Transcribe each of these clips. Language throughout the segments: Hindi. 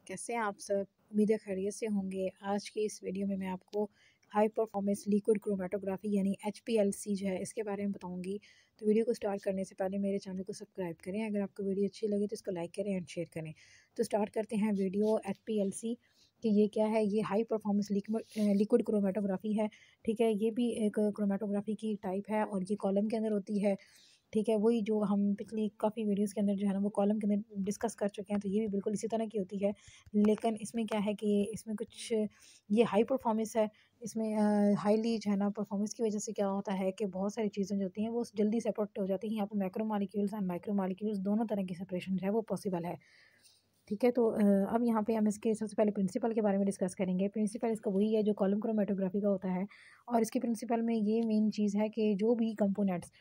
कैसे हैं आप सब? उम्मीद है खैरियत से होंगे। आज की इस वीडियो में मैं आपको हाई परफॉर्मेंस लिक्विड क्रोमेटोग्राफी यानी एचपीएलसी जो है इसके बारे में बताऊंगी। तो वीडियो को स्टार्ट करने से पहले मेरे चैनल को सब्सक्राइब करें। अगर आपको वीडियो अच्छी लगे तो इसको लाइक करें एंड शेयर करें। तो स्टार्ट करते हैं वीडियो एचपीएलसी कि ये क्या है। ये हाई परफॉर्मेंस लिक्विड क्रोमेटोग्राफी है। ठीक है, ये भी एक क्रोमेटोग्राफी की टाइप है और ये कॉलम के अंदर होती है। ठीक है, वही जो हम पिछली काफ़ी वीडियोज़ के अंदर जो है ना वो कॉलम के अंदर डिस्कस कर चुके हैं, तो ये भी बिल्कुल इसी तरह की होती है। लेकिन इसमें क्या है कि इसमें कुछ ये हाई परफॉर्मेंस है। इसमें हाईली जो है ना परफॉर्मेंस की वजह से क्या होता है कि बहुत सारी चीज़ें जो होती हैं वो जल्दी सेपरेट हो जाती हैं। यहाँ पर macro molecules and micro molecules दोनों तरह की सेपरेशन जो है वो पॉसिबल है। ठीक है, तो अब यहाँ पे हम इसके सबसे पहले प्रिंसिपल के बारे में डिस्कस करेंगे। प्रिंसिपल इसका वही है जो कॉलम क्रोमेटोग्राफी का होता है। और इसके प्रिंसिपल में ये मेन चीज़ है कि जो भी कंपोनेंट्स,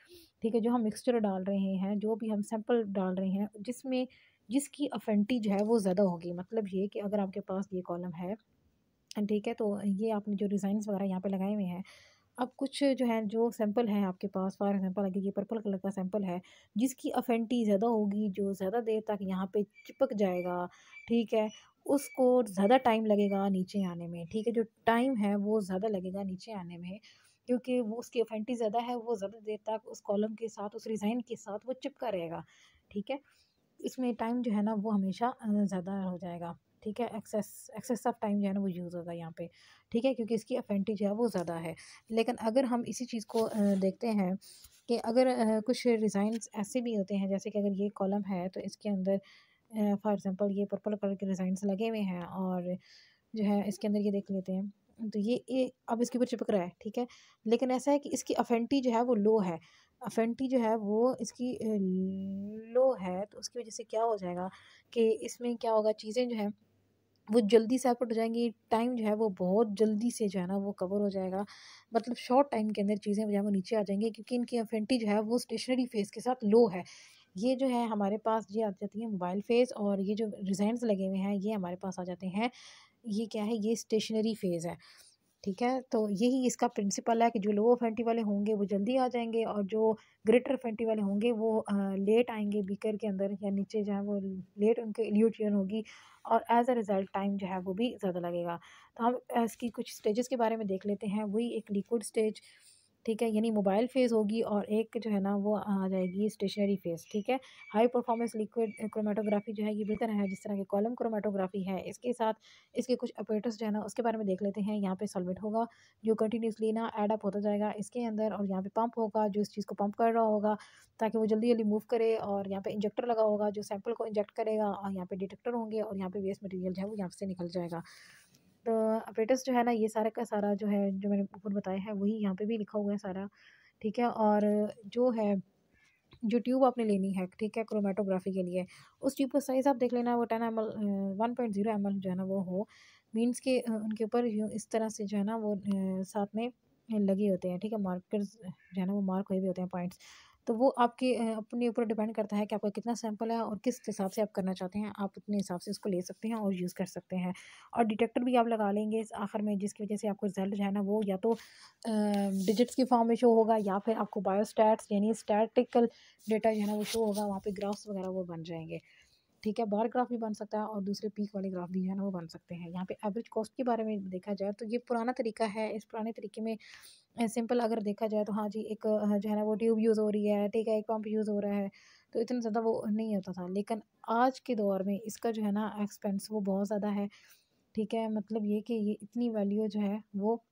ठीक है, जो हम मिक्सचर डाल रहे हैं, जो भी हम सैंपल डाल रहे हैं, जिसमें जिसकी अफिनिटी जो है वो ज़्यादा होगी। मतलब ये कि अगर आपके पास ये कॉलम है, ठीक है, तो ये आपने जो डिज़ाइंस वगैरह यहाँ पे लगाए हुए हैं, अब कुछ जो है जो सैंपल है आपके पास, फॉर एग्जांपल अगर ये पर्पल कलर का सैंपल है, जिसकी अफिनिटी ज़्यादा होगी, जो ज़्यादा देर तक यहाँ पे चिपक जाएगा, ठीक है, उसको ज़्यादा टाइम लगेगा नीचे आने में। ठीक है, जो टाइम है वो ज़्यादा लगेगा नीचे आने में, क्योंकि वो उसकी अफिनिटी ज़्यादा है, वो ज़्यादा देर तक उस कॉलम के साथ, उस डिज़ाइन के साथ वो चिपका रहेगा। ठीक है, इसमें टाइम जो है ना वो हमेशा ज़्यादा हो जाएगा। ठीक है, एक्सेस ऑफ टाइम जो है ना वो यूज़ होगा यहाँ पे। ठीक है, क्योंकि इसकी अफिनिटी जो है वो ज़्यादा है। लेकिन अगर हम इसी चीज़ को देखते हैं कि अगर कुछ डिज़ाइंस ऐसे भी होते हैं, जैसे कि अगर ये कॉलम है तो इसके अंदर फॉर एग्जांपल ये पर्पल कलर के डिज़ाइंस लगे हुए हैं और जो है इसके अंदर ये देख लेते हैं, तो ये अब इसके ऊपर चिपक रहा है। ठीक है, लेकिन ऐसा है कि इसकी अफिनिटी जो है वो लो है। अफिनिटी जो है वो इसकी लो है, तो उसकी वजह से क्या हो जाएगा कि इसमें क्या होगा, चीज़ें जो हैं वो जल्दी से आपको हो जाएँगी। टाइम जो है वो बहुत जल्दी से जो है ना वो कवर हो जाएगा। मतलब शॉर्ट टाइम के अंदर चीज़ें जो है वो नीचे आ जाएँगी, क्योंकि इनकी अफिनिटी जो है वो स्टेशनरी फ़ेज़ के साथ लो है। ये जो है हमारे पास ये आ जाती है मोबाइल फ़ेज़, और ये जो डिज़ाइन्स लगे हुए हैं ये हमारे पास आ जाते हैं, ये क्या है, ये स्टेशनरी फ़ेज़ है। ठीक है, तो यही इसका प्रिंसिपल है कि जो लो अफिनिटी वाले होंगे वो जल्दी आ जाएँगे, और जो ग्रेटर अफिनिटी वाले होंगे वो लेट आएँगे बीकर के अंदर, या नीचे जो है वो लेट उनकी इल्यूशन होगी, और एज़ अ रिज़ल्ट टाइम जो है वो भी ज़्यादा लगेगा। तो हम इसकी कुछ स्टेजेस के बारे में देख लेते हैं। वही एक लिक्विड स्टेज, ठीक है, यानी मोबाइल फ़ेज़ होगी, और एक जो है ना वो आ जाएगी स्टेशनरी फ़ेज़। ठीक है, हाई परफॉर्मेंस लिक्विड क्रोमेटोग्राफी जो है ये बेहतर है जिस तरह की कॉलम क्रोमेटोग्राफी है। इसके साथ इसके कुछ ऑपरेटर्स जो है ना उसके बारे में देख लेते हैं। यहाँ पे सॉल्वेंट होगा जो कंटिन्यूअसली ना ऐड अप होता जाएगा इसके अंदर, और यहाँ पे पंप होगा जो इस चीज़ को पंप कर रहा होगा ताकि वो जल्दी जल्दी मूव करे, और यहाँ पे इंजेक्टर लगा होगा जो सैंपल को इंजेक्ट करेगा, और यहाँ पे डिटेक्टर होंगे, और यहाँ पे वेस्ट मटेरियल जो है वो यहाँ से निकल जाएगा। तो ऑपरेटर्स जो है ना ये सारा का सारा जो है जो मैंने ऊपर बताया है वही यहाँ पे भी लिखा हुआ है सारा। ठीक है, और जो है जो ट्यूब आपने लेनी है, ठीक है, क्रोमेटोग्राफी के लिए, उस ट्यूब का साइज़ आप देख लेना, वो 10 ml 1.0 ml जो है ना वो हो। मीन्स के उनके ऊपर यूँ इस तरह से जो है ना वो साथ में लगे होते हैं। ठीक है, मार्कर्स जो है ना वो मार्क हुए हुए होते हैं पॉइंट्स। तो वो आपके अपने ऊपर डिपेंड करता है कि आपका कितना सैंपल है और किस हिसाब से आप करना चाहते हैं। आप उतने हिसाब से उसको ले सकते हैं और यूज़ कर सकते हैं। और डिटेक्टर भी आप लगा लेंगे इस आखिर में, जिसकी वजह से आपको रिज़ल्ट जो है ना वो या तो डिजिट्स की फॉर्म में शो होगा, या फिर आपको बायोस्टैट्स यानी स्टैटिकल डेटा जो है ना वो शो होगा, वहाँ पे ग्राफ्स वगैरह वो बन जाएँगे। ठीक है, बार ग्राफ भी बन सकता है, और दूसरे पीक वाले ग्राफ भी जो है ना वो बन सकते हैं। यहाँ पे एवरेज कॉस्ट के बारे में देखा जाए तो ये पुराना तरीका है। इस पुराने तरीके में सिंपल अगर देखा जाए तो हाँ जी, एक जो है ना वो ट्यूब यूज़ हो रही है, ठीक है, एक पंप यूज़ हो रहा है, तो इतना ज़्यादा वो नहीं होता था। लेकिन आज के दौर में इसका जो है ना एक्सपेंस वो बहुत ज़्यादा है। ठीक है, मतलब ये कि ये इतनी वैल्यू जो है वो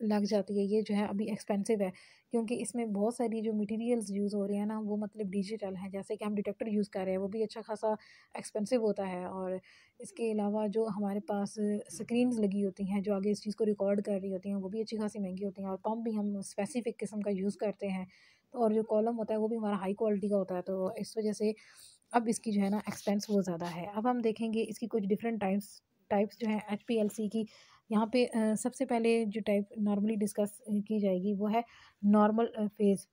लग जाती है। ये जो है अभी एक्सपेंसिव है, क्योंकि इसमें बहुत सारी जो मटेरियल्स यूज़ हो रही हैं ना वो मतलब डिजिटल हैं। जैसे कि हम डिटेक्टर यूज़ कर रहे हैं वो भी अच्छा खासा एक्सपेंसिव होता है, और इसके अलावा जो हमारे पास स्क्रीन्स लगी होती हैं जो आगे इस चीज़ को रिकॉर्ड कर रही होती हैं वो भी अच्छी खासी महंगी होती हैं, और पंप भी हम स्पेसिफिक किस्म का यूज़ करते हैं। तो और जो कॉलम होता है वो भी हमारा हाई क्वालिटी का होता है, तो इस वजह से अब इसकी जो है ना एक्सपेंस वो ज़्यादा है। अब हम देखेंगे इसकी कुछ डिफरेंट टाइप्स टाइप्स जो हैं एचपीएलसी की। यहाँ पे सबसे पहले जो टाइप नॉर्मली डिस्कस की जाएगी वो है नॉर्मल फ़ेज़।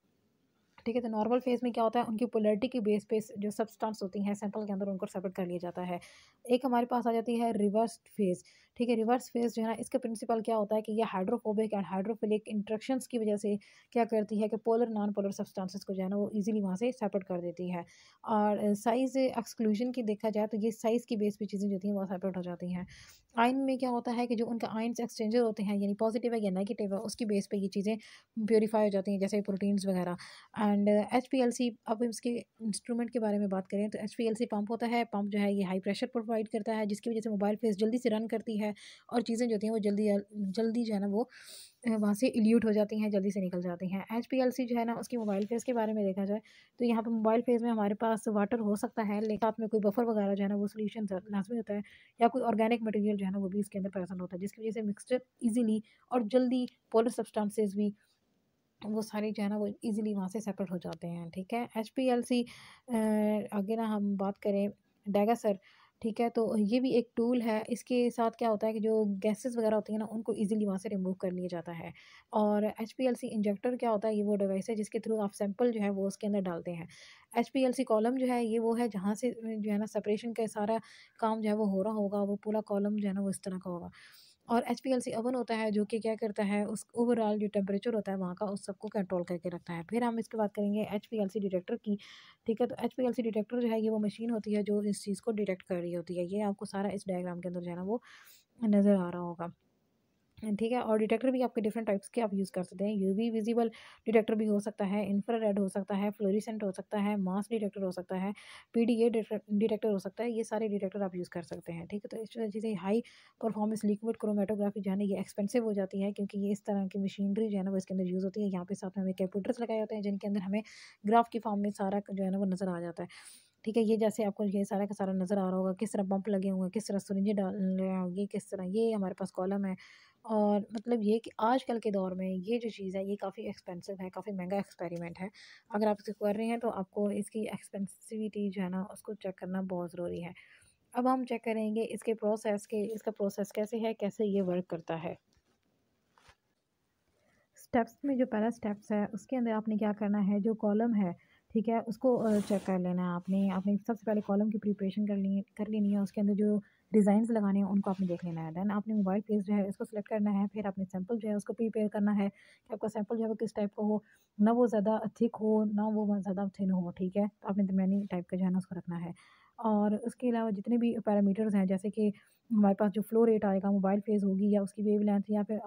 ठीक है। तो नॉर्मल फेज़ में क्या होता है, उनकी पोलैरिटी की बेस पे जो सब्सटेंस होती हैं सैंपल के अंदर, उनको सेपरेट कर लिया जाता है। एक हमारे पास आ जाती है रिवर्स फेज़। ठीक है, रिवर्स फेज़ जो है ना, इसका प्रिंसिपल क्या होता है कि ये हाइड्रोफोबिक एंड हाइड्रोफिलिक इंटरेक्शंस की वजह से क्या करती है कि पोलर नॉन पोलर सब्सटेंसेस को जो है ना वो ईज़िली वहाँ से सेपरेट कर देती है। और साइज़ एक्सक्लूजन की देखा जाए तो ये साइज़ की बेस पे चीज़ें जो होती हैं वो सेपरेट हो जाती हैं। आयन में क्या होता है कि जो उनका आयन्स एक्सचेंजर होते हैं, यानी पॉजिटिव है या नेगेटिव है, उसकी बेस पे ये चीज़ें प्यूरीफाई हो जाती हैं, जैसे प्रोटीन्स वगैरह। एंड एचपीएलसी, अब इसके इंस्ट्रूमेंट के बारे में बात करें तो एचपीएलसी पंप होता है। पंप जो है ये हाई प्रेशर प्रोवाइड करता है, जिसकी वजह से मोबाइल फेस जल्दी से रन करती है और चीज़ें जो होती हैं वो जल्दी जल्दी जो है ना वो वहाँ से इल्यूट हो जाती हैं, जल्दी से निकल जाती हैं। एचपीएलसी जो है ना, उसकी मोबाइल फेस के बारे में देखा जाए तो यहाँ पे मोबाइल फेस में हमारे पास वाटर हो सकता है, लेकिन साथ में कोई बफर वगैरह जो है ना वो सोल्यूशन लाजमी होता है, या कोई ऑर्गेनिक मटेरियल जो है ना वो भी इसके अंदर प्रेजेंट होता है, जिसकी वजह से मिक्सचर ईजिली और जल्दी पोलर सब्सटेंसेस भी वो सारे जो है ना वो ईज़िली वहाँ से सेपरेट हो जाते हैं। ठीक है। एचपीएलसी आगे ना हम बात करें डेगासर, ठीक है, तो ये भी एक टूल है। इसके साथ क्या होता है कि जो गैसेस वगैरह होती हैं ना, उनको ईज़िली वहाँ से रिमूव कर लिया जाता है। और एचपीएलसी इंजेक्टर क्या होता है, ये वो डिवाइस है जिसके थ्रू आप सैंपल जो है वो उसके अंदर डालते हैं। एचपीएलसी कॉलम जो है ये वो है जहाँ से जो है ना सेपरेशन का सारा काम जो है वो हो रहा होगा, वो पूरा कॉलम जो है ना वो इस तरह का होगा। और एचपीएलसी ओवन होता है जो कि क्या करता है, उस ओवरऑल जो टेम्परेचर होता है वहाँ का, उस सबको कंट्रोल करके रखता है। फिर हम इसके बात करेंगे एचपीएलसी डिटेक्टर की। ठीक है, तो एचपीएलसी डिटेक्टर जो है ये वो मशीन होती है जो इस चीज़ को डिटेक्ट कर रही होती है। ये आपको सारा इस डायग्राम के अंदर जो है ना वो नज़र आ रहा होगा। ठीक है। और डिटेक्टर भी आपके डिफरेंट टाइप्स के आप यूज़ कर सकते हैं। यूवी विजिबल डिटेक्टर भी हो सकता है, इंफ्रारेड हो सकता है, फ्लोरेसेंट हो सकता है, मास डिटेक्टर हो सकता है, पीडीए डिटेक्टर हो सकता है। ये सारे डिटेक्टर आप यूज़ कर सकते हैं। ठीक है, तो इस वजह से हाई परफॉर्मेंस लिक्विड क्रोमेटोग्राफी जो है ना ये एक्सपेंसिव हो जाती है, क्योंकि ये इस तरह की मशीनरी जो है ना वो इसके अंदर यूज़ होती है। यहाँ पे साथ में हमें कंप्यूटर्स लगाए होते हैं जिनके अंदर हमें ग्राफ की फॉर्म में सारा जो है ना वो नज़र आ जाता है। ठीक है, ये जैसे आपको ये सारा का सारा नज़र आ रहा होगा, किस तरह पंप लगे हुए हैं, किस तरह सिरिंजें डाल रहे होंगे, किस तरह ये हमारे पास कॉलम है। और मतलब ये कि आजकल के दौर में ये जो चीज़ है ये काफ़ी एक्सपेंसिव है, काफ़ी महंगा एक्सपेरिमेंट है। अगर आप इसे कर रहे हैं तो आपको इसकी एक्सपेंसिविटी जो है ना उसको चेक करना बहुत ज़रूरी है। अब हम चेक करेंगे इसके प्रोसेस के, इसका प्रोसेस कैसे है, कैसे ये वर्क करता है। स्टेप्स में जो पहला स्टेप्स है उसके अंदर आपने क्या करना है, जो कॉलम है ठीक है उसको चेक कर लेना है। आपने आपने सबसे पहले कॉलम की प्रिपरेशन कर लेनी है। उसके अंदर जो डिज़ाइंस लगाने हैं उनको आपने देख लेना है। देन आपने मोबाइल पेज जो है इसको सिलेक्ट करना है। फिर आपने सैंपल जो है उसको प्रिपेयर करना है कि आपका सैंपल जो है वो किस टाइप का हो, ना वो ज़्यादा थिक हो ना वो ज़्यादा थिन हो। ठीक है, तो आपने दरमियानी टाइप का जो है ना उसको रखना है। और उसके अलावा जितने भी पैरामीटर्स हैं, जैसे कि हमारे पास जो फ्लो रेट आएगा, मोबाइल फेज़ होगी या उसकी वेवलेंथ या फिर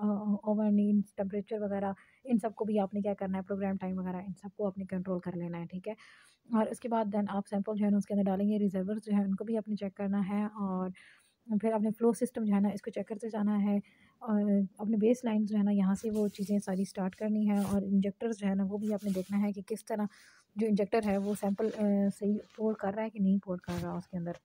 ओवर नीड्स टेम्परेचर वगैरह, इन सबको भी आपने क्या करना है, प्रोग्राम टाइम वगैरह इन सबको आपने कंट्रोल कर लेना है। ठीक है, और उसके बाद देन आप सैंपल जो है ना उसके अंदर डालेंगे। रिजर्वर्स जो है उनको भी आपने चेक करना है। और फिर आपने फ्लो सिस्टम जो है ना इसको चेक करते जाना है। और अपने बेस लाइन जो है ना यहाँ से वो चीज़ें सारी स्टार्ट करनी है। और इंजेक्टर्स जो है ना वो भी आपने देखना है कि किस तरह जो इंजेक्टर है वो सैंपल सही पोर कर रहा है कि नहीं पोर कर रहा उसके अंदर।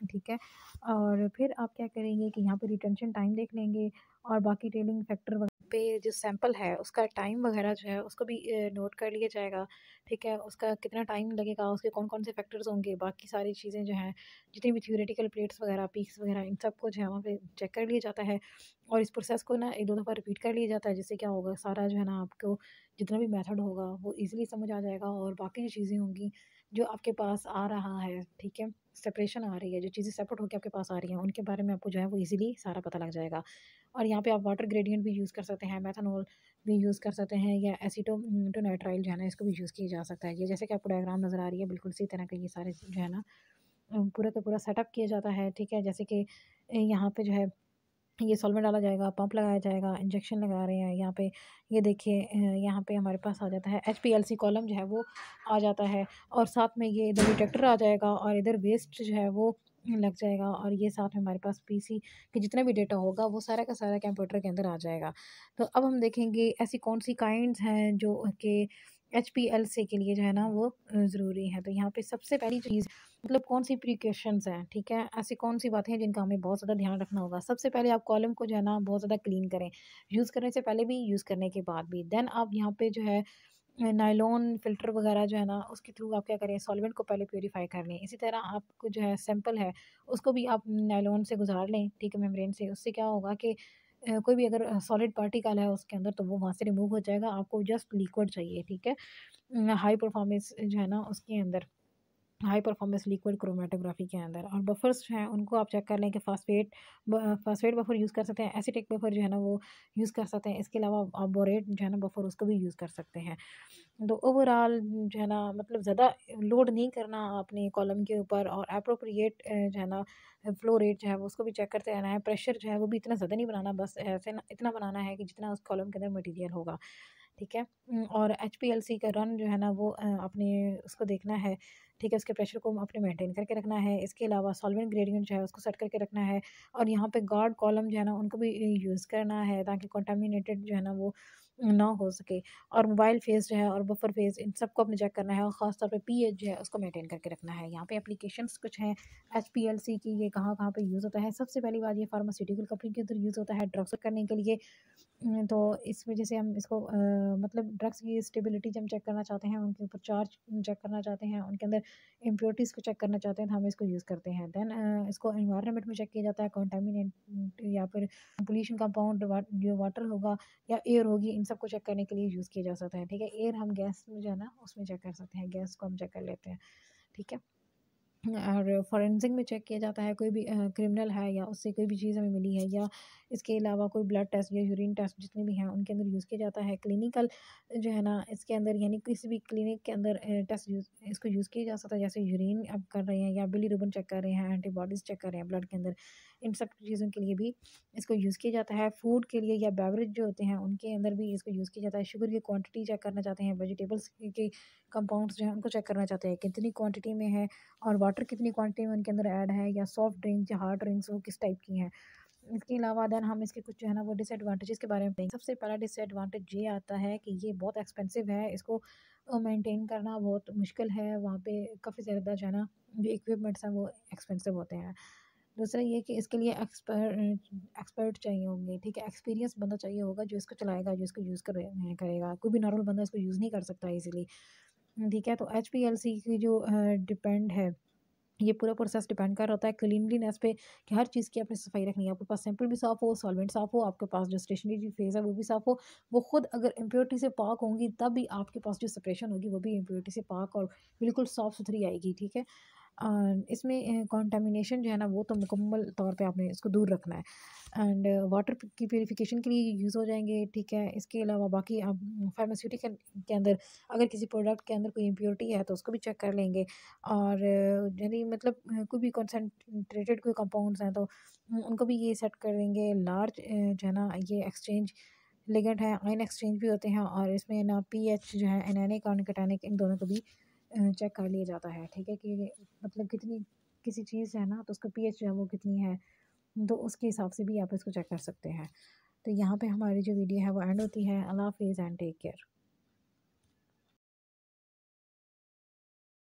ठीक है, और फिर आप क्या करेंगे कि यहाँ पे रिटेंशन टाइम देख लेंगे और बाकी टेलिंग फैक्टर पे जो सैंपल है उसका टाइम वगैरह जो है उसको भी नोट कर लिया जाएगा। ठीक है, उसका कितना टाइम लगेगा, उसके कौन कौन से फैक्टर्स होंगे, बाकी सारी चीज़ें जो हैं जितनी भी थ्योरेटिकल प्लेट्स वगैरह पीक्स वगैरह इन सबको जो है वहाँ पे चेक कर लिया जाता है। और इस प्रोसेस को ना एक दो दफ़ा रिपीट कर लिया जाता है, जिससे क्या होगा, सारा जो है ना आपको जितना भी मेथड होगा वो ईजिली समझ आ जाएगा। और बाकी जो चीज़ें होंगी जो आपके पास आ रहा है, ठीक है, सेपरेशन आ रही है, जो चीज़ें सेपरेट होकर आपके पास आ रही हैं उनके बारे में आपको जो है वो ईजिली सारा पता लग जाएगा। और यहाँ पे आप वाटर ग्रेडियंट भी यूज़ कर सकते हैं, मेथनॉल भी यूज़ कर सकते हैं, या एसीटोनाइट्राइल जो है ना इसको भी यूज़ किया जा सकता है। ये जैसे कि आपको डायग्राम नज़र आ रही है, बिल्कुल इसी तरह का ये सारे जो है ना पूरा का पूरा सेटअप किया जाता है। ठीक है, जैसे कि यहाँ पे जो है ये सॉल्वेंट डाला जाएगा, पंप लगाया जाएगा, इंजेक्शन लगा रहे हैं यहाँ पे। ये देखिए यहाँ पे हमारे पास आ जाता है एचपीएलसी कॉलम जो है वो आ जाता है। और साथ में ये इधर डिटेक्टर आ जाएगा और इधर वेस्ट जो है वो लग जाएगा। और ये साथ में हमारे पास पीसी के जितना भी डेटा होगा वो सारा का सारा कंप्यूटर के अंदर आ जाएगा। तो अब हम देखेंगे ऐसी कौन सी काइंड्स हैं जो कि एचपीएलसी के लिए जो है ना वो ज़रूरी है। तो यहाँ पे सबसे पहली चीज़, मतलब कौन सी प्रिकॉशंस हैं, ठीक है, ऐसी कौन सी बातें हैं जिनका हमें बहुत ज़्यादा ध्यान रखना होगा। सबसे पहले आप कॉलम को जो है ना बहुत ज़्यादा क्लीन करें, यूज़ करने से पहले भी, यूज़ करने के बाद भी। देन आप यहाँ पे जो है नायलॉन फ़िल्टर वगैरह जो है ना उसके थ्रू आप क्या करें, सॉल्वेंट को पहले प्यूरीफाई कर लें। इसी तरह आपको जो है सैंपल है उसको भी आप नायलॉन से गुजार लें, ठीक है, मेम्ब्रेन से। उससे क्या होगा कि कोई भी अगर सॉलिड पार्टिकल है उसके अंदर तो वो वहाँ से रिमूव हो जाएगा, आपको जस्ट लिक्विड चाहिए, ठीक है। हाई परफॉर्मेंस जो है ना उसके अंदर, हाई परफॉर्मेंस लिक्विड क्रोमेटोग्राफी के अंदर, और बफर्स जो हैं उनको आप चेक कर लें कि फास्फेट बफर यूज़ कर सकते हैं, एसिटिक बफर जो है ना वो यूज़ कर सकते हैं, इसके अलावा आप बोरेट जो है ना बफर उसको भी यूज़ कर सकते हैं। तो ओवरऑल जो है ना मतलब ज़्यादा लोड नहीं करना अपने कॉलम के ऊपर, और अप्रोप्रिएट जो है ना फ्लो रेट जो है वो उसको भी चेक करते रहना है। प्रेशर जो है वो भी इतना ज़्यादा नहीं बनाना, बस ऐसे ना इतना बनाना है कि जितना उस कॉलम के अंदर मटेरियल होगा, ठीक है। और एचपीएलसी का रन जो है ना वो अपने उसको देखना है, ठीक है, उसके प्रेशर को अपने मेंटेन करके रखना है। इसके अलावा सॉल्वेंट ग्रेडिएंट जो है उसको सेट करके रखना है, और यहाँ पे गार्ड कॉलम जो है ना उनको भी यूज़ करना है ताकि कंटामिनेटेड जो है ना वो ना हो सके। और मोबाइल फेस जो है और बफर फेस इन सबको अपने चेक करना है, और ख़ास तौर पे पीएच जो है उसको मेंटेन करके रखना है। यहाँ पे एप्लीकेशंस कुछ हैं एचपीएलसी की, ये कहाँ कहाँ पे यूज़ होता है। सबसे पहली बात, ये फार्मास्यूटिकल कंपनी के अंदर यूज़ होता है ड्रग्स करने के लिए। तो इस वजह से हम इसको मतलब ड्रग्स की स्टेबिलिटी जब हम चेक करना चाहते हैं, उनके ऊपर चार्ज चेक करना चाहते हैं, उनके अंदर इम्प्योरिटीज़ को चेक करना चाहते हैं, तो हम इसको यूज़ करते हैं। देन इसको एनवायरनमेंट में चेक किया जाता है, कंटामिनेंट या फिर पोल्यूशन कंपाउंड जो वाटर होगा या एयर होगी, इन सबको चेक करने के लिए यूज़ किया जा सकता है, ठीक है। एयर हम गैस में जो है ना उसमें चेक कर सकते हैं, गैस को हम चेक कर लेते हैं, ठीक है। और फॉरेंसिक में चेक किया जाता है, कोई भी क्रिमिनल है या उससे कोई भी चीज़ हमें मिली है, या इसके अलावा कोई ब्लड टेस्ट या यूरिन टेस्ट जितने भी हैं उनके अंदर यूज़ किया जाता है। क्लिनिकल जो है ना इसके अंदर यानी किसी भी क्लिनिक के अंदर टेस्ट इसको यूज़ किया जा सकता है, जैसे यूरिन आप कर रहे हैं या बिलीरुबिन चेक कर रहे हैं, एंटीबॉडीज़ चेक कर रहे हैं ब्लड के अंदर, इन सब चीज़ों के लिए भी इसको यूज़ किया जाता है। फूड के लिए या बेवरेज जो होते हैं उनके अंदर भी इसको यूज़ किया जाता है। शुगर की क्वांटिटी चेक करना चाहते हैं, वेजिटेबल्स के कंपाउंड्स जो हैं उनको चेक करना चाहते हैं कितनी क्वांटिटी में है, और वाटर कितनी क्वांटिटी में उनके अंदर ऐड है, या सॉफ्ट ड्रिंक्स या हार्ड ड्रिंक्स वो किस टाइप की हैं। इसके अलावा देन हम इसके कुछ जो है ना वो डिसएडवांटेजेस के बारे में बताएंगे। सबसे पहला डिसएडवांटेज ये आता है कि ये बहुत एक्सपेंसिव है, इसको मेंटेन करना बहुत मुश्किल है, वहाँ पे काफ़ी ज़्यादा जो है ना जो इक्विपमेंट्स हैं वो एक्सपेंसिव होते हैं। दूसरा ये कि इसके लिए एक्सपर्ट चाहिए होंगे, ठीक है, एक्सपीरियंस बंदा चाहिए होगा जो इसको चलाएगा, जो इसको यूज़ करेगा। कोई भी नॉर्मल बंदा इसको यूज़ नहीं कर सकता इजीली, ठीक है। तो एचपीएलसी की जो डिपेंड है, ये पूरा प्रोसेस डिपेंड कर होता है क्लीनलीनेस पे, कि हर चीज़ की आपने सफाई रखनी है, आपके पास सैंपल भी साफ़ हो, सॉल्वेंट साफ़ हो, आपके पास जो स्टेशनरी फेज़ है वो भी साफ़ हो। वो खुद अगर इम्प्योरिटी से पाक होंगी तब भी आपके पास जो सेपरेशन होगी वो भी इम्प्योरिटी से पाक और बिल्कुल साफ़ सुथरी आएगी, ठीक है। इसमें कंटामिनेशन जो है ना वो तो मुकम्मल तौर पे आपने इसको दूर रखना है, एंड वाटर की प्यूरिफिकेशन के लिए यूज़ हो जाएंगे, ठीक है। इसके अलावा बाकी आप फार्मास्यूटिकल के अंदर अगर किसी प्रोडक्ट के अंदर कोई इम्प्योरिटी है तो उसको भी चेक कर लेंगे, और यानी मतलब कोई भी कंसनट्रेटेड कोई कंपाउंड्स हैं तो उनको भी ये सेट कर देंगे। लार्ज जो है ना ये एक्सचेंज लिगेंड है, आयन एक्सचेंज भी होते हैं, और इसमें ना पीएच जो है एनानिक और कैटानिक इन दोनों को भी चेक कर लिया जाता है, ठीक है, कि मतलब कितनी किसी चीज़ है ना तो उसका पीएच जो है वो कितनी है, तो उसके हिसाब से भी आप इसको चेक कर सकते हैं। तो यहाँ पे हमारी जो वीडियो है वो एंड होती है। अल्लाह हाफिज़ एंड टेक केयर।